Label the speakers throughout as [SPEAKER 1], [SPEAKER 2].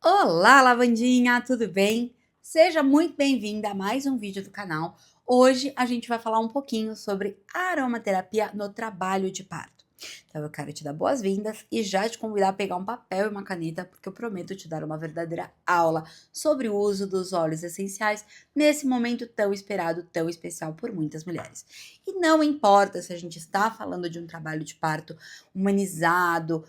[SPEAKER 1] Olá, lavandinha, tudo bem? Seja muito bem-vinda a mais um vídeo do canal. Hoje a gente vai falar um pouquinho sobre aromaterapia no trabalho de parto. Então eu quero te dar boas-vindas e já te convidar a pegar um papel e uma caneta, porque eu prometo te dar uma verdadeira aula sobre o uso dos óleos essenciais nesse momento tão esperado, tão especial por muitas mulheres. E não importa se a gente está falando de um trabalho de parto humanizado,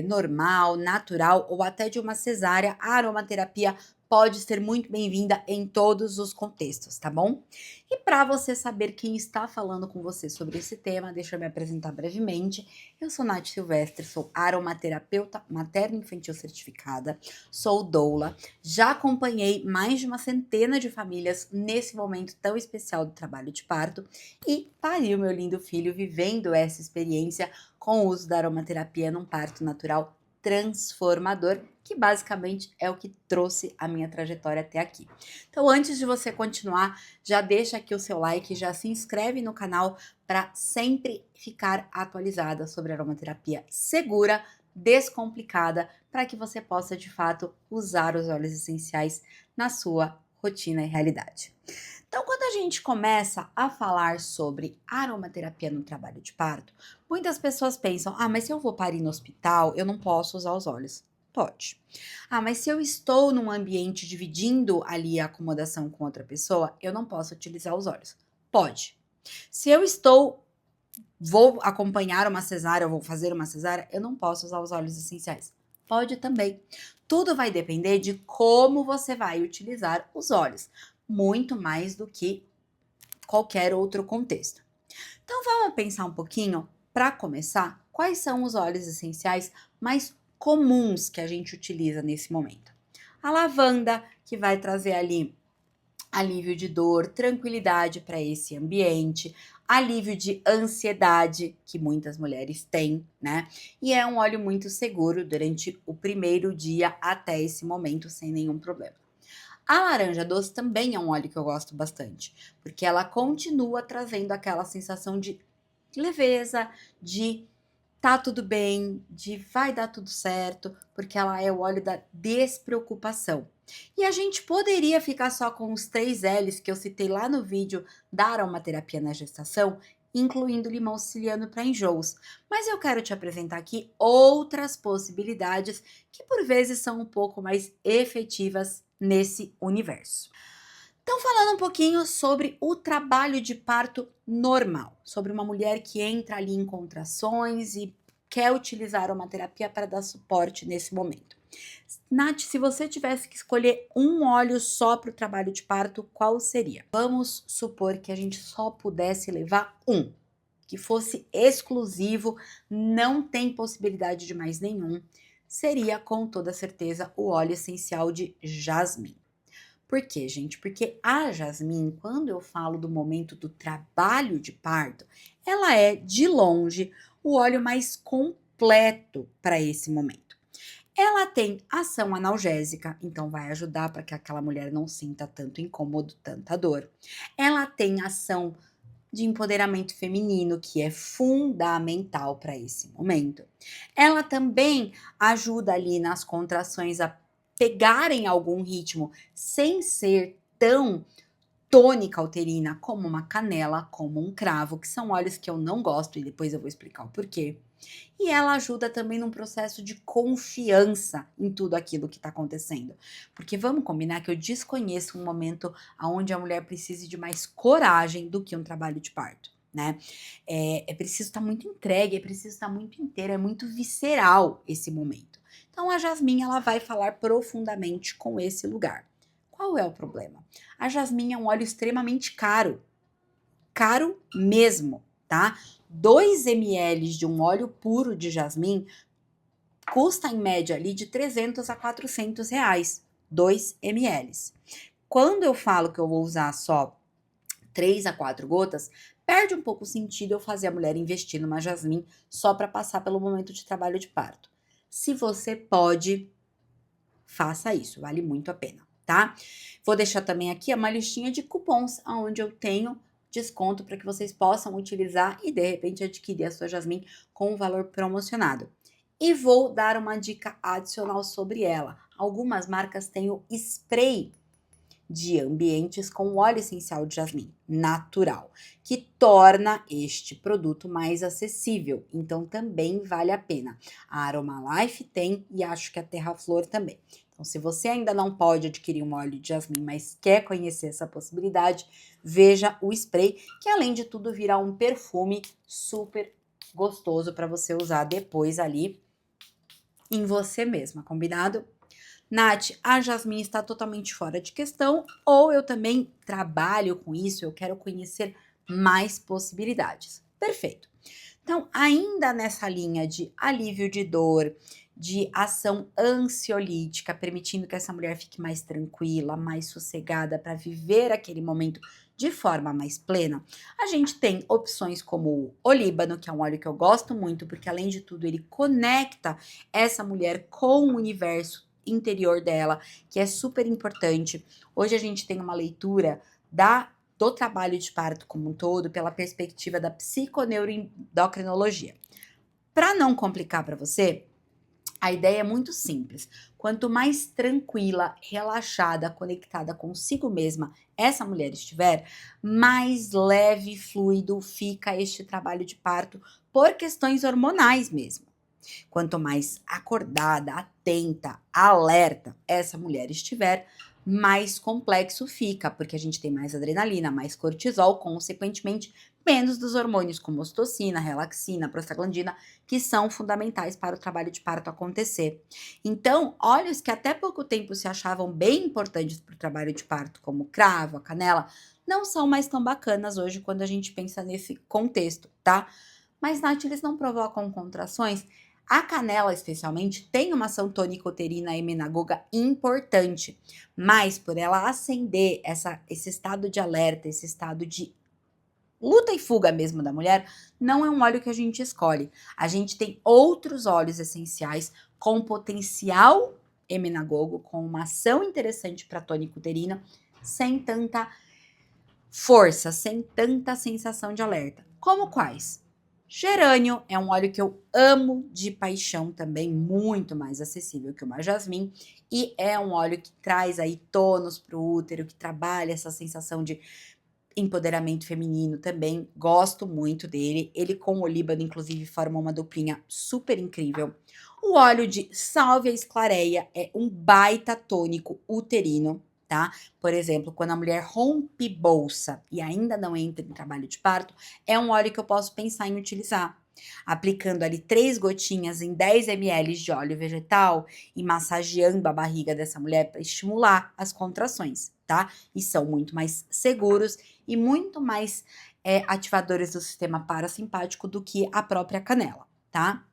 [SPEAKER 1] normal, natural ou até de uma cesárea, a aromaterapia pode ser muito bem-vinda em todos os contextos, tá bom? E para você saber quem está falando com você sobre esse tema, deixa eu me apresentar brevemente. Eu sou Nath Silvestre, sou aromaterapeuta materno-infantil certificada, sou doula, já acompanhei mais de uma centena de famílias nesse momento tão especial do trabalho de parto e pari o meu lindo filho vivendo essa experiência com o uso da aromaterapia num parto natural transformador, que basicamente é o que trouxe a minha trajetória até aqui. Então, antes de você continuar, já deixa aqui o seu like, já se inscreve no canal para sempre ficar atualizada sobre aromaterapia segura, descomplicada, para que você possa de fato usar os óleos essenciais na sua rotina e realidade. Então, quando a gente começa a falar sobre aromaterapia no trabalho de parto, muitas pessoas pensam: ah, mas se eu vou parir no hospital, eu não posso usar os óleos. Pode. Ah, mas se eu estou num ambiente dividindo ali a acomodação com outra pessoa, eu não posso utilizar os óleos. Pode. Se eu vou acompanhar uma cesárea, eu vou fazer uma cesárea, eu não posso usar os óleos essenciais. Pode também. Tudo vai depender de como você vai utilizar os óleos, muito mais do que qualquer outro contexto. Então vamos pensar um pouquinho, para começar, quais são os óleos essenciais mais comuns que a gente utiliza nesse momento. A lavanda, que vai trazer ali alívio de dor, tranquilidade para esse ambiente, alívio de ansiedade, que muitas mulheres têm, né? E é um óleo muito seguro durante o primeiro dia até esse momento, sem nenhum problema. A laranja doce também é um óleo que eu gosto bastante, porque ela continua trazendo aquela sensação de leveza, de tá tudo bem, de vai dar tudo certo, porque ela é o óleo da despreocupação. E a gente poderia ficar só com os 3 L's que eu citei lá no vídeo da aromaterapia na gestação, incluindo limão siciliano para enjoos. Mas eu quero te apresentar aqui outras possibilidades que por vezes são um pouco mais efetivas nesse universo. Então, falando um pouquinho sobre o trabalho de parto normal, sobre uma mulher que entra ali em contrações e quer utilizar uma terapia para dar suporte nesse momento. Nath, se você tivesse que escolher um óleo só para o trabalho de parto, qual seria? Vamos supor que a gente só pudesse levar um, que fosse exclusivo, não tem possibilidade de mais nenhum. Seria com toda certeza o óleo essencial de jasmim. Por quê, gente? Porque a jasmim, quando eu falo do momento do trabalho de parto, ela é, de longe, o óleo mais completo para esse momento. Ela tem ação analgésica, então vai ajudar para que aquela mulher não sinta tanto incômodo, tanta dor. Ela tem ação de empoderamento feminino, que é fundamental para esse momento. Ela também ajuda ali nas contrações a pegarem algum ritmo sem ser tão tônica uterina como uma canela, como um cravo, que são óleos que eu não gosto e depois eu vou explicar o porquê. E ela ajuda também num processo de confiança em tudo aquilo que está acontecendo. Porque vamos combinar que eu desconheço um momento onde a mulher precise de mais coragem do que um trabalho de parto, né? É preciso estar muito entregue, é preciso estar muito inteira, é muito visceral esse momento. Então a Jasmim, ela vai falar profundamente com esse lugar. Qual é o problema? A jasmim é um óleo extremamente caro, caro mesmo, tá? 2 ml de um óleo puro de jasmim custa em média ali de 300 a 400 reais, 2 ml. Quando eu falo que eu vou usar só 3 a 4 gotas, perde um pouco o sentido eu fazer a mulher investir numa jasmim só para passar pelo momento de trabalho de parto. Se você pode, faça isso, vale muito a pena, tá? Vou deixar também aqui uma listinha de cupons onde eu tenho desconto para que vocês possam utilizar e de repente adquirir a sua jasmim com um valor promocionado. E vou dar uma dica adicional sobre ela. Algumas marcas têm o spray de ambientes com óleo essencial de jasmim natural, que torna este produto mais acessível. Então também vale a pena. A Aromalife tem e acho que a Terra Flor também. Então, se você ainda não pode adquirir um óleo de jasmim, mas quer conhecer essa possibilidade, veja o spray, que além de tudo vira um perfume super gostoso para você usar depois ali em você mesma, combinado? Nath, a Jasmine está totalmente fora de questão, ou eu também trabalho com isso, eu quero conhecer mais possibilidades. Perfeito. Então, ainda nessa linha de alívio de dor, de ação ansiolítica, permitindo que essa mulher fique mais tranquila, mais sossegada para viver aquele momento de forma mais plena, a gente tem opções como o olíbano, que é um óleo que eu gosto muito, porque além de tudo ele conecta essa mulher com o universo interior dela, que é super importante. Hoje a gente tem uma leitura do trabalho de parto como um todo pela perspectiva da psiconeuroendocrinologia. Para não complicar para você, a ideia é muito simples. Quanto mais tranquila, relaxada, conectada consigo mesma essa mulher estiver, mais leve e fluido fica este trabalho de parto por questões hormonais mesmo. Quanto mais acordada, atenta, alerta essa mulher estiver, mais complexo fica, porque a gente tem mais adrenalina, mais cortisol, consequentemente, menos dos hormônios como ocitocina, relaxina, prostaglandina, que são fundamentais para o trabalho de parto acontecer. Então, óleos que até pouco tempo se achavam bem importantes para o trabalho de parto, como o cravo, a canela, não são mais tão bacanas hoje quando a gente pensa nesse contexto, tá? Mas, Nath, eles não provocam contrações? A canela, especialmente, tem uma ação tônico-uterina e menagoga importante, mas por ela acender esse estado de alerta, esse estado de luta e fuga mesmo da mulher, não é um óleo que a gente escolhe. A gente tem outros óleos essenciais com potencial emenagogo, com uma ação interessante para tônico-uterina, sem tanta força, sem tanta sensação de alerta. Como quais? Gerânio é um óleo que eu amo de paixão também, muito mais acessível que o jasmim, e é um óleo que traz aí tônus para o útero, que trabalha essa sensação de empoderamento feminino também, gosto muito dele. Ele com olíbano, inclusive, forma uma duplinha super incrível. O óleo de sálvia esclareia é um baita tônico uterino, tá? Por exemplo, quando a mulher rompe bolsa e ainda não entra em trabalho de parto, é um óleo que eu posso pensar em utilizar. Aplicando ali 3 gotinhas em 10 ml de óleo vegetal e massageando a barriga dessa mulher para estimular as contrações, tá? E são muito mais seguros e muito mais ativadores do sistema parasimpático do que a própria canela, tá?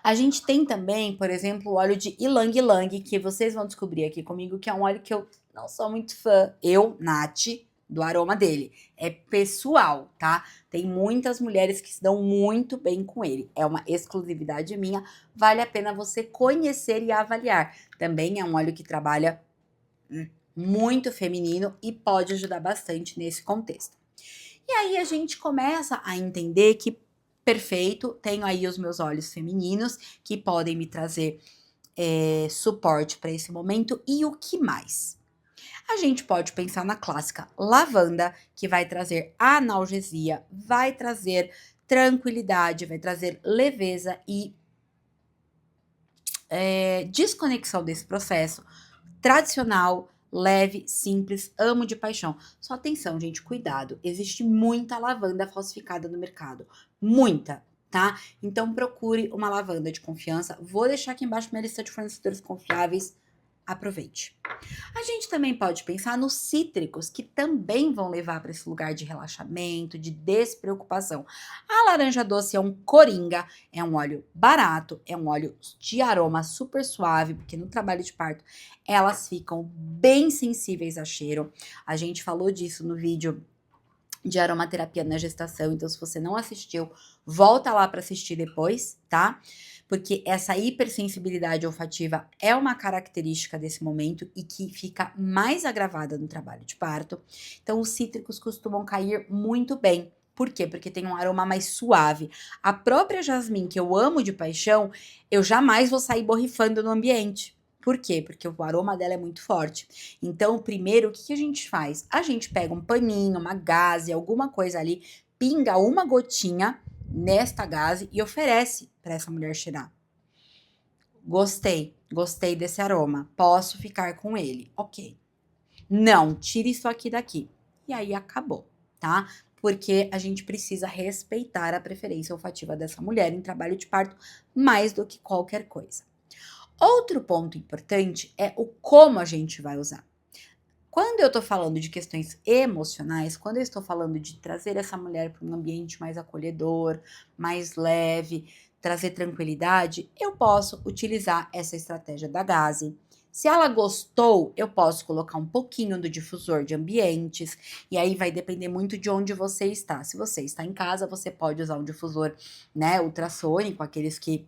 [SPEAKER 1] A gente tem também, por exemplo, o óleo de Ylang Ylang, que vocês vão descobrir aqui comigo, que é um óleo que eu não sou muito fã, eu, Nath, do aroma dele. É pessoal, tá? Tem muitas mulheres que se dão muito bem com ele. É uma exclusividade minha, vale a pena você conhecer e avaliar. Também é um óleo que trabalha muito feminino e pode ajudar bastante nesse contexto. E aí a gente começa a entender que, perfeito, tenho aí os meus olhos femininos que podem me trazer suporte para esse momento. E o que mais? A gente pode pensar na clássica lavanda, que vai trazer analgesia, vai trazer tranquilidade, vai trazer leveza e desconexão desse processo tradicional, leve, simples, amo de paixão. Só atenção, gente, cuidado. Existe muita lavanda falsificada no mercado. Muita, tá? Então procure uma lavanda de confiança. Vou deixar aqui embaixo minha lista de fornecedores confiáveis. Aproveite. A gente também pode pensar nos cítricos, que também vão levar para esse lugar de relaxamento, de despreocupação. A laranja doce é um coringa, é um óleo barato, é um óleo de aroma super suave, porque no trabalho de parto elas ficam bem sensíveis a cheiro. A gente falou disso no vídeo de aromaterapia na gestação, então se você não assistiu, volta lá para assistir depois, tá? Porque essa hipersensibilidade olfativa é uma característica desse momento e que fica mais agravada no trabalho de parto. Então os cítricos costumam cair muito bem Por quê? Porque tem um aroma mais suave. A própria jasmim, que eu amo de paixão, eu jamais vou sair borrifando no ambiente. Por quê? Porque o aroma dela é muito forte. Então, primeiro, o que que a gente faz? A gente pega um paninho, uma gaze, alguma coisa ali, pinga uma gotinha nesta gaze e oferece para essa mulher cheirar. Gostei desse aroma. Posso ficar com ele. Ok. Não, tire isso aqui daqui. E aí acabou, tá? Porque a gente precisa respeitar a preferência olfativa dessa mulher em trabalho de parto mais do que qualquer coisa. Outro ponto importante é o como a gente vai usar. Quando eu tô falando de questões emocionais, quando eu estou falando de trazer essa mulher para um ambiente mais acolhedor, mais leve, trazer tranquilidade, eu posso utilizar essa estratégia da gaze. Se ela gostou, eu posso colocar um pouquinho do difusor de ambientes, e aí vai depender muito de onde você está. Se você está em casa, você pode usar um difusor, né, ultrassônico, aqueles que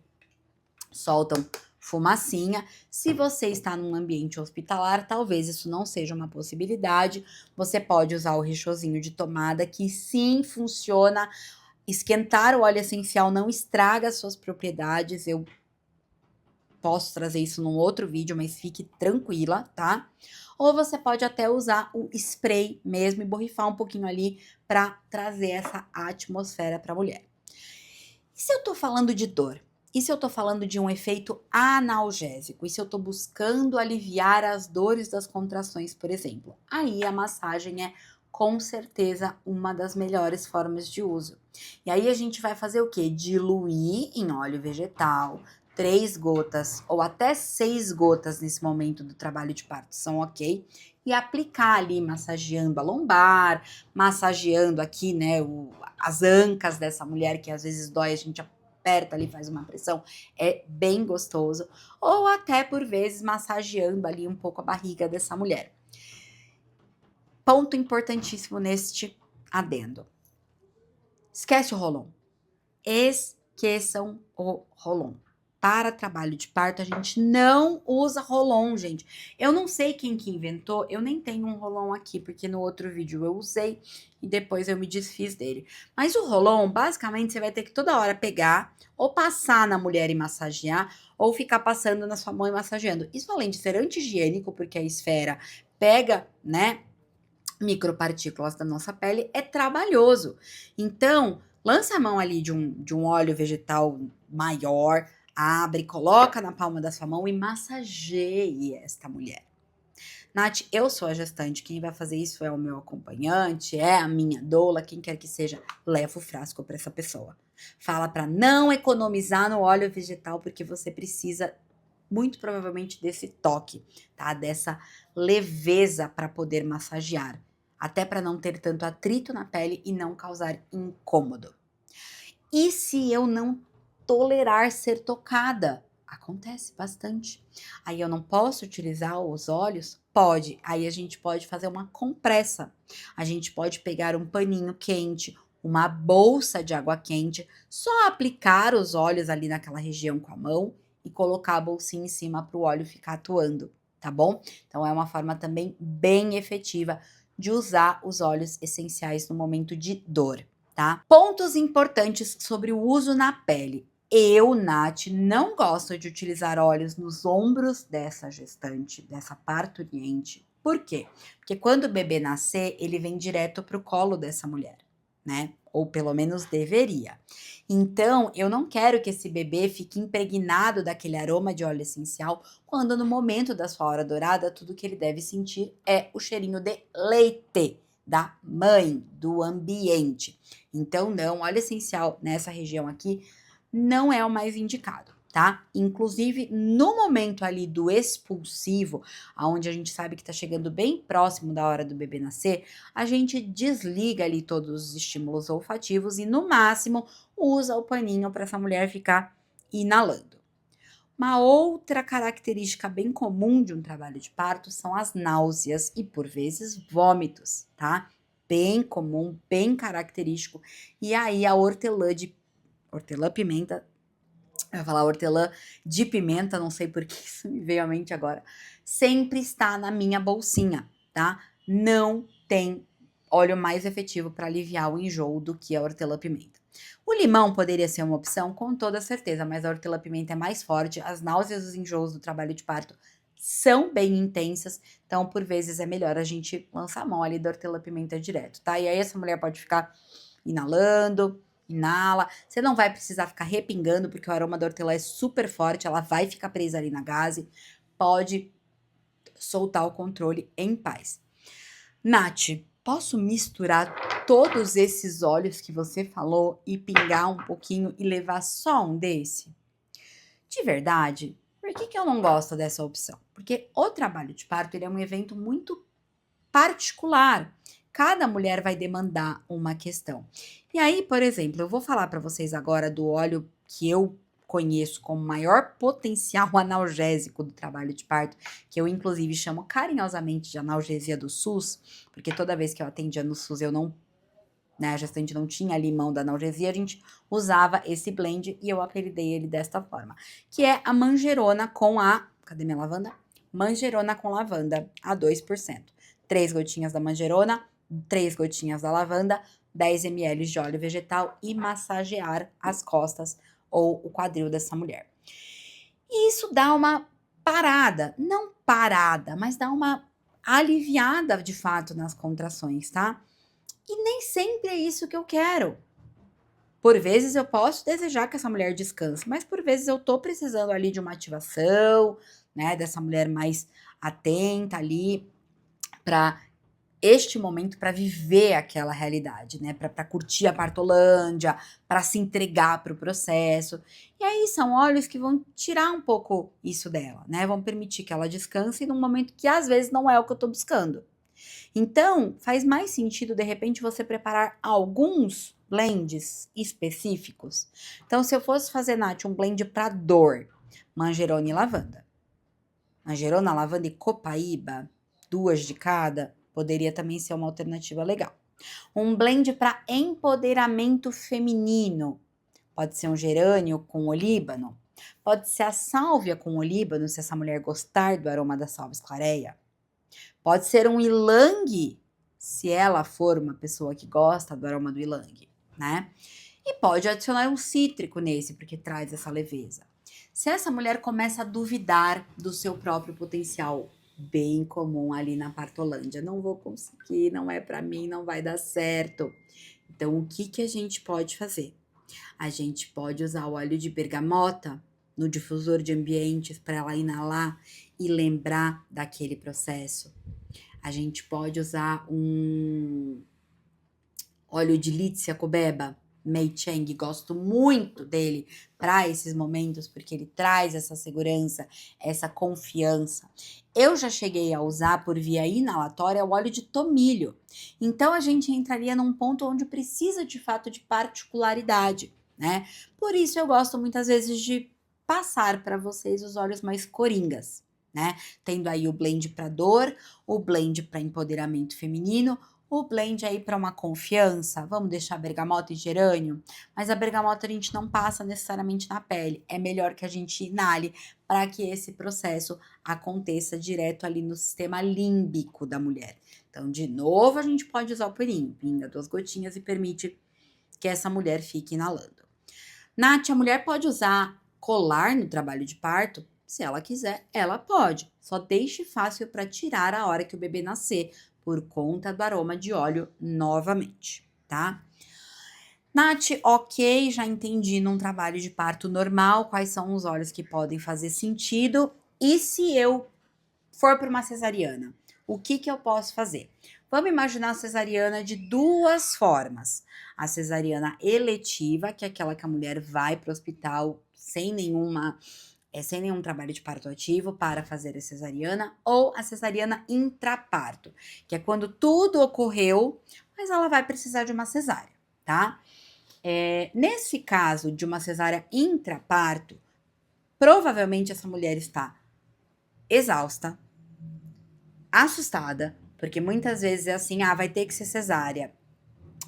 [SPEAKER 1] soltam fumacinha. Se você está num ambiente hospitalar, talvez isso não seja uma possibilidade. Você pode usar o rechauzinho de tomada, que sim funciona. Esquentar o óleo essencial não estraga as suas propriedades. Eu posso trazer isso num outro vídeo, mas fique tranquila, tá? Ou você pode até usar o spray mesmo e borrifar um pouquinho ali para trazer essa atmosfera para a mulher. E se eu tô falando de dor? E se eu tô falando de um efeito analgésico? E se eu tô buscando aliviar as dores das contrações, por exemplo? Aí a massagem é com certeza uma das melhores formas de uso. E aí a gente vai fazer o quê? Diluir em óleo vegetal, 3 gotas ou até 6 gotas nesse momento do trabalho de parto são ok. E aplicar ali, massageando a lombar, massageando aqui, né, as ancas dessa mulher que às vezes dói, a gente aperta ali, faz uma pressão, é bem gostoso. Ou até por vezes massageando ali um pouco a barriga dessa mulher. Ponto importantíssimo neste adendo. Esquece o Rolon. Esqueçam o Rolon. Para trabalho de parto, a gente não usa Rolon, gente. Eu não sei quem que inventou, eu nem tenho um Rolon aqui, porque no outro vídeo eu usei e depois eu me desfiz dele. Mas o Rolon, basicamente, você vai ter que toda hora pegar ou passar na mulher e massagear, ou ficar passando na sua mão e massageando. Isso, além de ser anti-higiênico, porque a esfera pega, né, micropartículas da nossa pele, é trabalhoso. Então, lança a mão ali de um óleo vegetal maior, abre, coloca na palma da sua mão e massageie esta mulher. Nath, eu sou a gestante, quem vai fazer isso é o meu acompanhante, é a minha doula, quem quer que seja, leva o frasco para essa pessoa. Fala para não economizar no óleo vegetal, porque você precisa muito provavelmente desse toque, tá? Dessa leveza para poder massagear, até para não ter tanto atrito na pele e não causar incômodo. E se eu não tolerar ser tocada? Acontece bastante. Aí eu não posso utilizar os óleos? Pode. Aí a gente pode fazer uma compressa. A gente pode pegar um paninho quente, uma bolsa de água quente, só aplicar os óleos ali naquela região com a mão e colocar a bolsinha em cima para o óleo ficar atuando, tá bom? Então é uma forma também bem efetiva de usar os óleos essenciais no momento de dor, tá? Pontos importantes sobre o uso na pele. Eu, Nath, não gosto de utilizar óleos nos ombros dessa gestante, dessa parturiente. Por quê? Porque quando o bebê nascer, ele vem direto para o colo dessa mulher, né? Ou pelo menos deveria. Então, eu não quero que esse bebê fique impregnado daquele aroma de óleo essencial, quando no momento da sua hora dourada, tudo que ele deve sentir é o cheirinho de leite da mãe, do ambiente. Então, não, óleo essencial nessa região aqui não é o mais indicado, tá? Inclusive, no momento ali do expulsivo, aonde a gente sabe que tá chegando bem próximo da hora do bebê nascer, a gente desliga ali todos os estímulos olfativos e, no máximo, usa o paninho para essa mulher ficar inalando. Uma outra característica bem comum de um trabalho de parto são as náuseas e, por vezes, vômitos, tá? Bem comum, bem característico. E aí, a hortelã-pimenta, eu ia falar hortelã de pimenta, não sei por que isso me veio à mente agora, sempre está na minha bolsinha, tá? Não tem óleo mais efetivo para aliviar o enjoo do que a hortelã-pimenta. O limão poderia ser uma opção, com toda certeza, mas a hortelã-pimenta é mais forte, as náuseas e os enjoos do trabalho de parto são bem intensas, então por vezes é melhor a gente lançar a mão ali da hortelã-pimenta direto, tá? E aí essa mulher pode ficar inalando, inala, você não vai precisar ficar repingando, porque o aroma da hortelã é super forte, ela vai ficar presa ali na gaze, pode soltar o controle em paz. Nath, posso misturar todos esses óleos que você falou e pingar um pouquinho e levar só um desse? De verdade, por que eu não gosto dessa opção? Porque o trabalho de parto ele é um evento muito particular. Cada mulher vai demandar uma questão. E aí, por exemplo, eu vou falar para vocês agora do óleo que eu conheço como maior potencial analgésico do trabalho de parto, que eu inclusive chamo carinhosamente de analgesia do SUS, porque toda vez que eu atendia no SUS eu não, né, a gestante não tinha limão da analgesia, a gente usava esse blend e eu apelidei ele desta forma, que é a manjerona com a, cadê minha lavanda? Manjerona com lavanda a 2%. 3 gotinhas da manjerona, 3 gotinhas da lavanda, 10 ml de óleo vegetal e massagear as costas ou o quadril dessa mulher. E isso dá uma parada, não parada, mas dá uma aliviada de fato nas contrações, tá? E nem sempre é isso que eu quero. Por vezes eu posso desejar que essa mulher descanse, mas por vezes eu tô precisando ali de uma ativação, né, dessa mulher mais atenta ali para este momento, para viver aquela realidade, né, para curtir a partolândia, para se entregar para o processo. E aí são óleos que vão tirar um pouco isso dela, né, vão permitir que ela descanse num momento que às vezes não é o que eu tô buscando. Então, faz mais sentido, de repente, você preparar alguns blends específicos. Então, se eu fosse fazer, Nath, um blend para dor, manjerona e lavanda. Manjerona, lavanda e copaíba, 2 de cada, poderia também ser uma alternativa legal. Um blend para empoderamento feminino. Pode ser um gerânio com olíbano. Pode ser a sálvia com olíbano, se essa mulher gostar do aroma da sálvia esclareia. Pode ser um ylang, se ela for uma pessoa que gosta do aroma do ylang, né? E pode adicionar um cítrico nesse, porque traz essa leveza. Se essa mulher começa a duvidar do seu próprio potencial, bem comum ali na partolândia, não vou conseguir, não é para mim, não vai dar certo. Então, o que a gente pode fazer? A gente pode usar o óleo de bergamota no difusor de ambientes para ela inalar e lembrar daquele processo. A gente pode usar um óleo de Lícia Cobeba, Mei Cheng, gosto muito dele para esses momentos, porque ele traz essa segurança, essa confiança. Eu já cheguei a usar por via inalatória o óleo de tomilho. Então a gente entraria num ponto onde precisa de fato de particularidade, né? Por isso eu gosto muitas vezes de passar para vocês os óleos mais coringas, né? Tendo aí o blend para dor, o blend para empoderamento feminino, o blend aí para uma confiança, vamos deixar bergamota e gerânio, mas a bergamota a gente não passa necessariamente na pele, é melhor que a gente inale para que esse processo aconteça direto ali no sistema límbico da mulher. Então, de novo, a gente pode usar o purinho, pinga 2 gotinhas e permite que essa mulher fique inalando. Nath, a mulher pode usar colar no trabalho de parto? Se ela quiser, ela pode. Só deixe fácil para tirar a hora que o bebê nascer, por conta do aroma de óleo novamente, tá? Nath, ok, já entendi num trabalho de parto normal quais são os óleos que podem fazer sentido. E se eu for para uma cesariana, o que eu posso fazer? Vamos imaginar a cesariana de 2 formas. A cesariana eletiva, que é aquela que a mulher vai para o hospital sem nenhum trabalho de parto ativo para fazer a cesariana, ou a cesariana intraparto, que é quando tudo ocorreu, mas ela vai precisar de uma cesárea, tá? Nesse caso de uma cesárea intraparto, provavelmente essa mulher está exausta, assustada, porque muitas vezes é assim, vai ter que ser cesárea.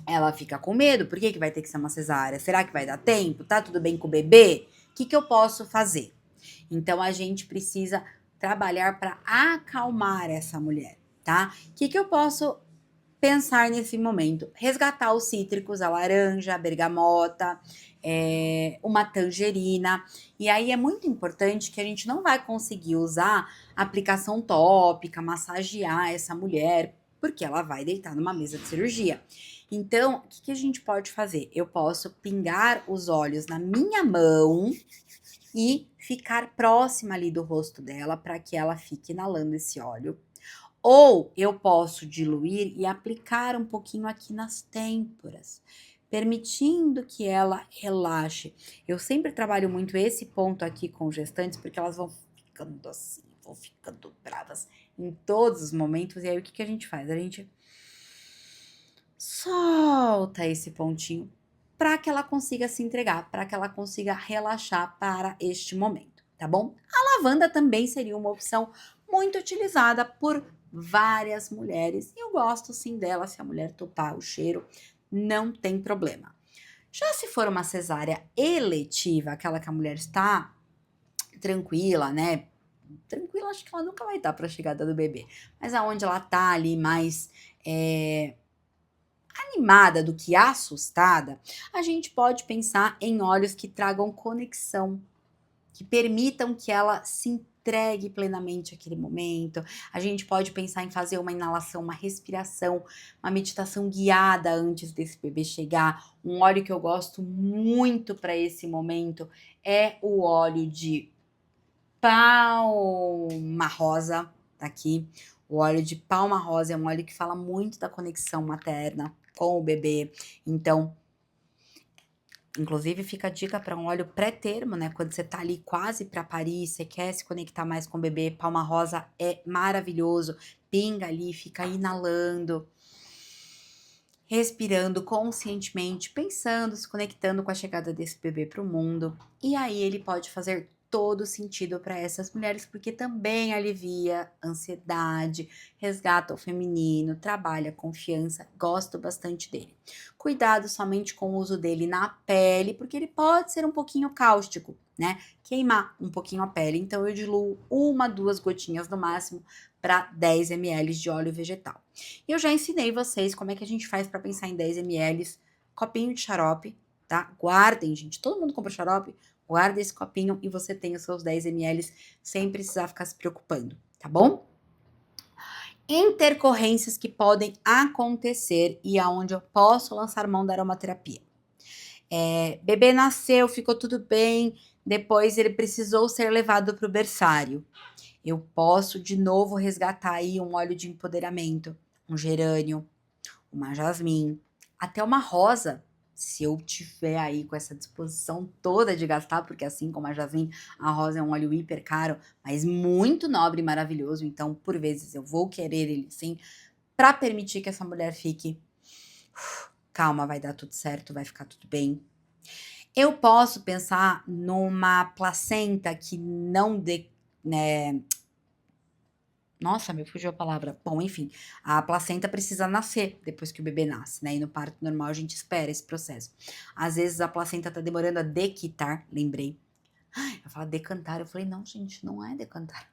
[SPEAKER 1] Ela fica com medo, por que vai ter que ser uma cesárea? Será que vai dar tempo? Tá tudo bem com o bebê? O que eu posso fazer? Então, a gente precisa trabalhar para acalmar essa mulher, tá? O que eu posso pensar nesse momento? Resgatar os cítricos, a laranja, a bergamota, uma tangerina. E aí é muito importante que a gente não vai conseguir usar aplicação tópica, massagear essa mulher, porque ela vai deitar numa mesa de cirurgia. Então, o que a gente pode fazer? Eu posso pingar os óleos na minha mão e ficar próxima ali do rosto dela para que ela fique inalando esse óleo. Ou eu posso diluir e aplicar um pouquinho aqui nas têmporas, permitindo que ela relaxe. Eu sempre trabalho muito esse ponto aqui com gestantes, porque elas vão ficando assim, vão ficando bravas em todos os momentos. E aí o que a gente faz? A gente solta esse pontinho para que ela consiga se entregar, para que ela consiga relaxar para este momento, tá bom? A lavanda também seria uma opção muito utilizada por várias mulheres e eu gosto sim dela, se a mulher topar o cheiro, não tem problema. Já se for uma cesárea eletiva, aquela que a mulher está tranquila, né? Tranquila, acho que ela nunca vai estar para a chegada do bebê, mas aonde ela tá ali mais animada do que assustada, a gente pode pensar em óleos que tragam conexão, que permitam que ela se entregue plenamente àquele momento. A gente pode pensar em fazer uma inalação, uma respiração, uma meditação guiada antes desse bebê chegar. Um óleo que eu gosto muito para esse momento é o óleo de palma rosa, tá aqui. O óleo de palma rosa é um óleo que fala muito da conexão materna com o bebê. Então, inclusive fica a dica para um óleo pré-termo, né? Quando você tá ali quase para parir, você quer se conectar mais com o bebê, palma rosa é maravilhoso. Pinga ali, fica inalando, respirando conscientemente, pensando, se conectando com a chegada desse bebê para o mundo. E aí ele pode fazer todo sentido para essas mulheres, porque também alivia ansiedade, resgata o feminino, trabalha a confiança, gosto bastante dele. Cuidado somente com o uso dele na pele, porque ele pode ser um pouquinho cáustico, né? Queimar um pouquinho a pele. Então eu diluo 1, 2 gotinhas no máximo para 10 ml de óleo vegetal. Eu já ensinei vocês como é que a gente faz para pensar em 10 ml, copinho de xarope, tá? Guardem, gente, todo mundo compra xarope, guarda esse copinho e você tem os seus 10 ml sem precisar ficar se preocupando, tá bom? Intercorrências que podem acontecer e aonde eu posso lançar mão da aromaterapia. Bebê nasceu, ficou tudo bem, depois ele precisou ser levado para o berçário. Eu posso de novo resgatar aí um óleo de empoderamento, um gerânio, uma jasmim, até uma rosa, se eu tiver aí com essa disposição toda de gastar, porque assim como a jasmim, a rosa é um óleo hiper caro, mas muito nobre e maravilhoso, então por vezes eu vou querer ele sim, para permitir que essa mulher fique calma, vai dar tudo certo, vai ficar tudo bem. Eu posso pensar numa placenta que não dê, né? Nossa, me fugiu a palavra. Bom, enfim, a placenta precisa nascer depois que o bebê nasce, né? E no parto normal a gente espera esse processo. Às vezes a placenta tá demorando a dequitar, lembrei. Eu falo decantar, eu falei, não, gente, não é decantar.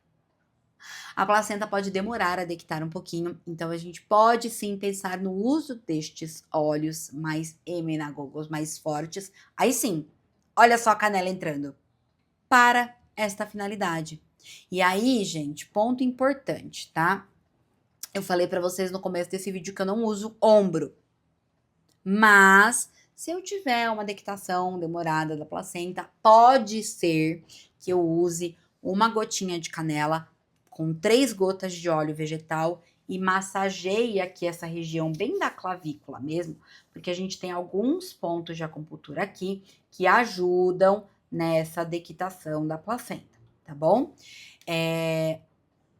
[SPEAKER 1] A placenta pode demorar a dequitar um pouquinho, então a gente pode sim pensar no uso destes óleos mais emenagogos, mais fortes. Aí sim, olha só a canela entrando. Para esta finalidade. E aí, gente, ponto importante, tá? Eu falei pra vocês no começo desse vídeo que eu não uso ombro. Mas, se eu tiver uma dequitação demorada da placenta, pode ser que eu use uma gotinha de canela com 3 gotas de óleo vegetal e massageie aqui essa região bem da clavícula mesmo, porque a gente tem alguns pontos de acupuntura aqui que ajudam nessa dequitação da placenta, tá bom?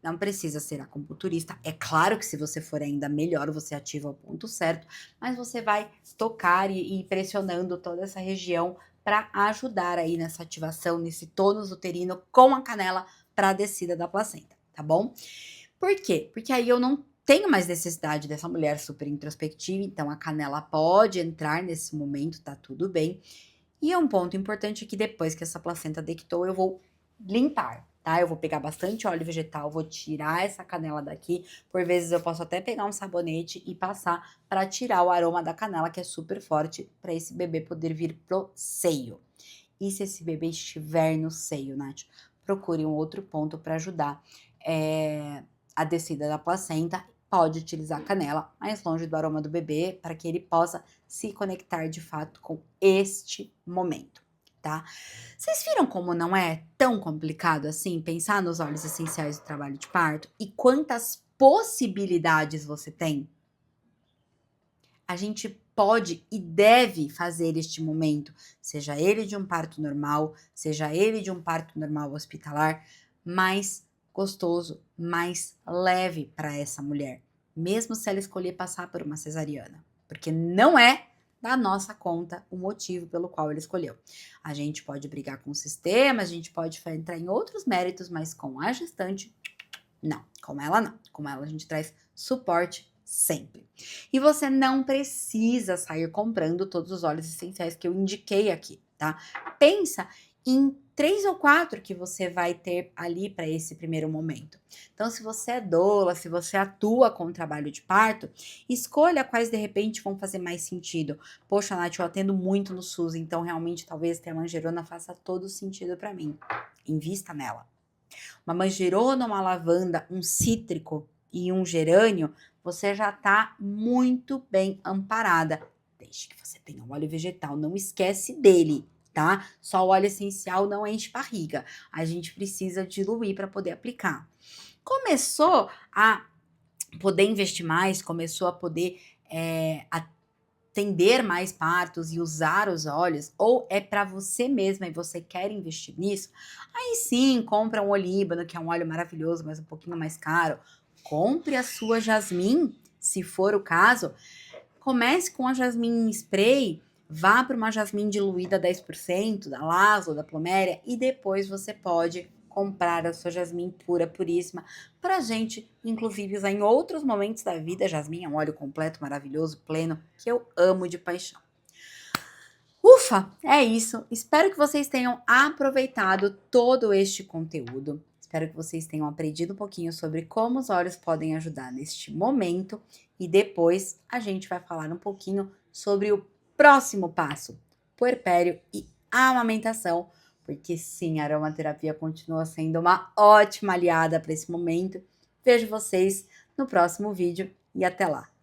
[SPEAKER 1] Não precisa ser acupunturista. É claro que se você for ainda melhor, você ativa o ponto certo, mas você vai tocar e ir pressionando toda essa região para ajudar aí nessa ativação, nesse tônus uterino com a canela para a descida da placenta, tá bom? Por quê? Porque aí eu não tenho mais necessidade dessa mulher super introspectiva, então a canela pode entrar nesse momento, tá tudo bem. E é um ponto importante que depois que essa placenta dectou, eu vou limpar. tá? Eu vou pegar bastante óleo vegetal, vou tirar essa canela daqui. Por vezes eu posso até pegar um sabonete e passar para tirar o aroma da canela, que é super forte, para esse bebê poder vir pro seio. E se esse bebê estiver no seio, Nath, procure um outro ponto para ajudar a descida da placenta. Pode utilizar canela mais longe do aroma do bebê para que ele possa se conectar de fato com este momento, tá? Vocês viram como não é tão complicado assim pensar nos óleos essenciais do trabalho de parto e quantas possibilidades você tem? A gente pode e deve fazer este momento, seja ele de um parto normal, seja ele de um parto normal hospitalar, mais gostoso, mais leve para essa mulher, mesmo se ela escolher passar por uma cesariana, porque não é da nossa conta o motivo pelo qual ele escolheu. A gente pode brigar com o sistema, a gente pode entrar em outros méritos, mas com a gestante, não. Com ela, não. Com ela, a gente traz suporte sempre. E você não precisa sair comprando todos os óleos essenciais que eu indiquei aqui, tá? Pensa em 3 ou 4 que você vai ter ali para esse primeiro momento. Então, se você é doula, se você atua com o trabalho de parto, escolha quais de repente vão fazer mais sentido. Poxa, Nath, eu atendo muito no SUS, então realmente talvez ter a manjerona faça todo sentido para mim. Invista nela. Uma manjerona, uma lavanda, um cítrico e um gerânio, você já está muito bem amparada. Desde que você tenha um óleo vegetal, não esquece dele, tá? Só o óleo essencial não enche barriga. A gente precisa diluir para poder aplicar. Começou a poder investir mais, começou a poder atender mais partos e usar os óleos, ou é para você mesma e você quer investir nisso, aí sim, compra um olíbano, que é um óleo maravilhoso, mas um pouquinho mais caro. Compre a sua jasmim, se for o caso. Comece com a jasmim spray, vá para uma jasmim diluída 10%, da Laszlo, da Pluméria, e depois você pode comprar a sua jasmim pura, puríssima, pra gente, inclusive, usar em outros momentos da vida. Jasmim é um óleo completo, maravilhoso, pleno, que eu amo de paixão. Ufa, é isso. Espero que vocês tenham aproveitado todo este conteúdo. Espero que vocês tenham aprendido um pouquinho sobre como os óleos podem ajudar neste momento. E depois a gente vai falar um pouquinho sobre o próximo passo, puerpério e amamentação. Porque sim, a aromaterapia continua sendo uma ótima aliada para esse momento. Vejo vocês no próximo vídeo e até lá!